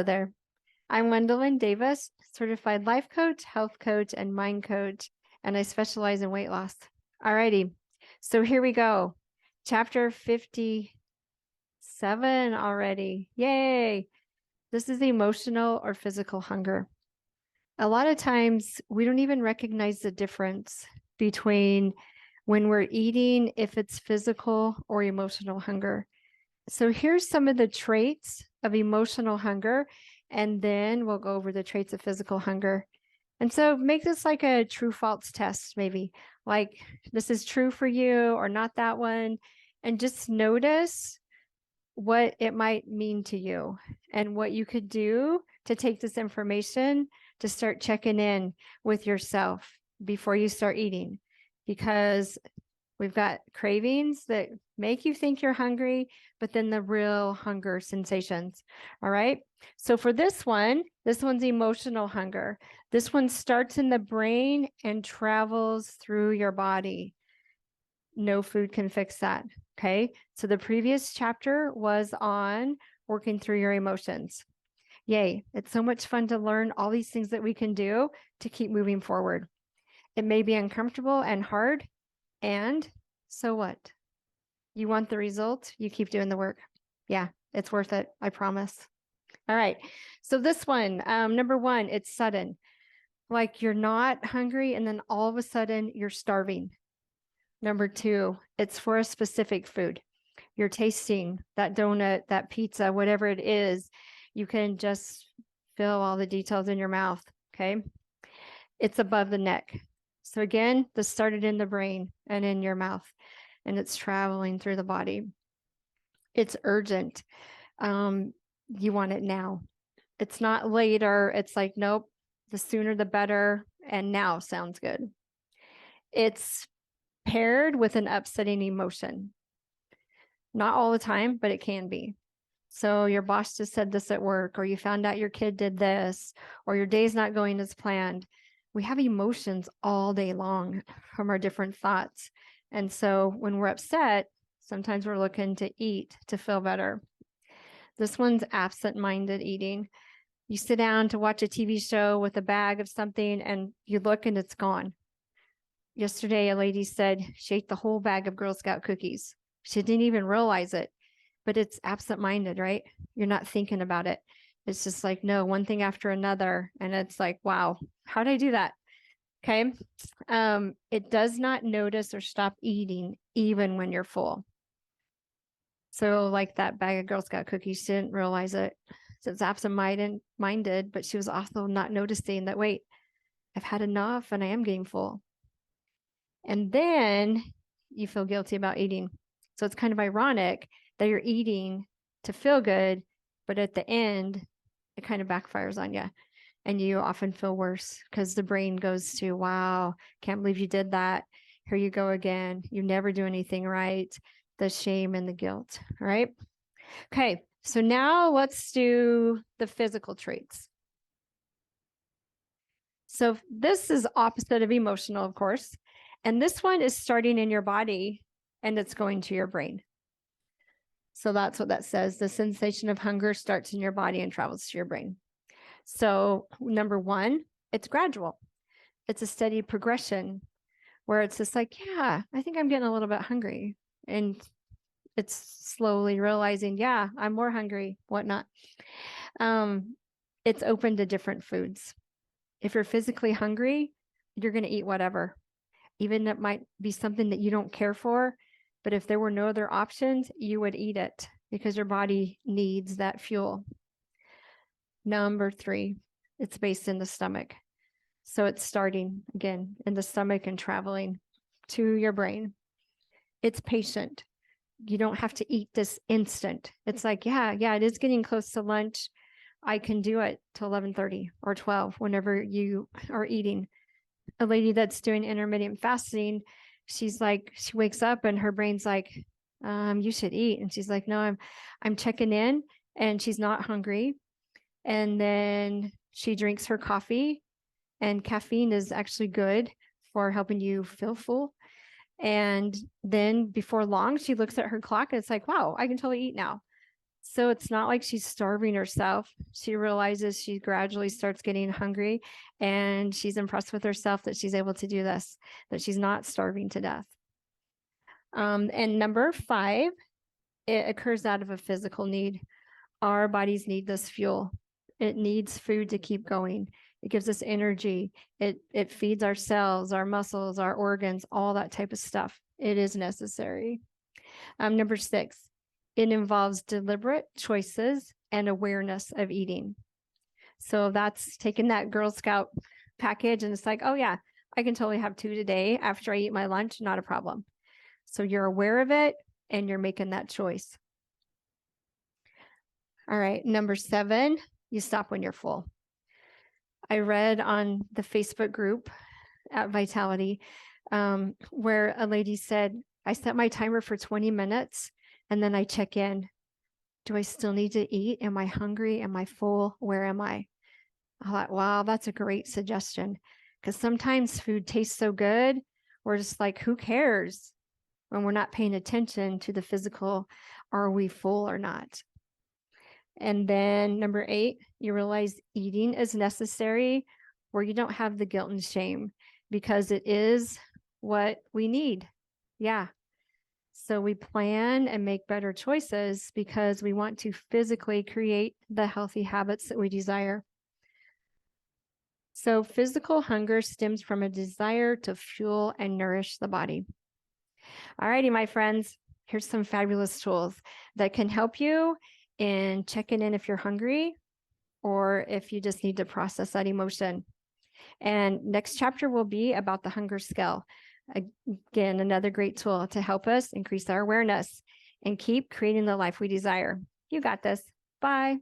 Hello there. I'm Gwendolyn Davis, certified life coach, health coach, and mind coach, and I specialize in weight loss. Alrighty, so here we go. Chapter 57 already. Yay! This is emotional or physical hunger. A lot of times we don't even recognize the difference between when we're eating, if it's physical or emotional hunger. So here's some of the traits of emotional hunger, and then we'll go over the traits of physical hunger. And so make this like a true false test, maybe like this is true for you or not that one. And just notice what it might mean to you and what you could do to take this information to start checking in with yourself before you start eating, because we've got cravings that make you think you're hungry, but then the real hunger sensations. All right. So for this one's emotional hunger. This one starts in the brain and travels through your body. No food can fix that. Okay. So the previous chapter was on working through your emotions. Yay. It's so much fun to learn all these things that we can do to keep moving forward. It may be uncomfortable and hard. And so what? You want the result, you keep doing the work. Yeah, it's worth it. I promise. All right. So this one, number one, it's sudden. Like you're not hungry and then all of a sudden you're starving. Number two, it's for a specific food. You're tasting that donut, that pizza, whatever it is. You can just feel all the details in your mouth. Okay. It's above the neck. So again, this started in the brain and in your mouth, and it's traveling through the body. It's urgent. You want it now. It's not later. It's like, nope, the sooner the better. And now sounds good. It's paired with an upsetting emotion. Not all the time, but it can be. So your boss just said this at work, or you found out your kid did this, or your day's not going as planned. We have emotions all day long from our different thoughts. And so when we're upset, sometimes we're looking to eat to feel better. This one's absent-minded eating. You sit down to watch a TV show with a bag of something and you look and it's gone. Yesterday, a lady said she ate the whole bag of Girl Scout cookies. She didn't even realize it, but it's absent-minded, right? You're not thinking about it. It's just like, no, one thing after another. And it's like, wow, how did I do that? Okay. It does not notice or stop eating even when you're full. So like that bag of Girl Scout cookies, she didn't realize it. So it's absent-minded, but she was also not noticing that, wait, I've had enough and I am getting full. And then you feel guilty about eating. So it's kind of ironic that you're eating to feel good, but at the end, it kind of backfires on you. And you often feel worse because the brain goes to, wow, can't believe you did that. Here you go again. You never do anything right. The shame and the guilt. All right. Okay. So now let's do the physical traits. So this is opposite of emotional, of course. And this one is starting in your body and it's going to your brain. So that's what that says. The sensation of hunger starts in your body and travels to your brain. So number one, it's gradual. It's a steady progression where it's just like, yeah, I think I'm getting a little bit hungry. And it's slowly realizing, yeah, I'm more hungry, whatnot. It's open to different foods. If you're physically hungry, you're going to eat whatever. Even it might be something that you don't care for, but if there were no other options, you would eat it because your body needs that fuel. Number three, it's based in the stomach. So it's starting again in the stomach and traveling to your brain. It's patient. You don't have to eat this instant. It's like, yeah, it is getting close to lunch. I can do it till 11:30 or 12, whenever you are eating. A lady that's doing intermittent fasting, she's like, she wakes up and her brain's like, you should eat. And she's like, no, I'm checking in, and she's not hungry. And then she drinks her coffee, and caffeine is actually good for helping you feel full. And then before long, she looks at her clock and it's like, wow, I can totally eat now. So it's not like she's starving herself. She realizes she gradually starts getting hungry, and she's impressed with herself that she's able to do this, that she's not starving to death. And number 5, it occurs out of a physical need. Our bodies need this fuel. It needs food to keep going. It gives us energy. It feeds our cells, our muscles, our organs, all that type of stuff. It is necessary. Number 6, it involves deliberate choices and awareness of eating. So that's taking that Girl Scout package and it's like, oh yeah, I can totally have 2 today after I eat my lunch, not a problem. So you're aware of it and you're making that choice. All right, number 7, you stop when you're full. I read on the Facebook group at Vitality where a lady said, I set my timer for 20 minutes and then I check in. Do I still need to eat? Am I hungry? Am I full? Where am I? I thought, wow, that's a great suggestion. Because sometimes food tastes so good, we're just like, who cares? When we're not paying attention to the physical, are we full or not? And then number 8, you realize eating is necessary where you don't have the guilt and shame because it is what we need. Yeah. So we plan and make better choices because we want to physically create the healthy habits that we desire. So physical hunger stems from a desire to fuel and nourish the body. All righty, my friends, here's some fabulous tools that can help you in checking in if you're hungry or if you just need to process that emotion. And next chapter will be about the hunger scale. Again, another great tool to help us increase our awareness and keep creating the life we desire. You got this. Bye.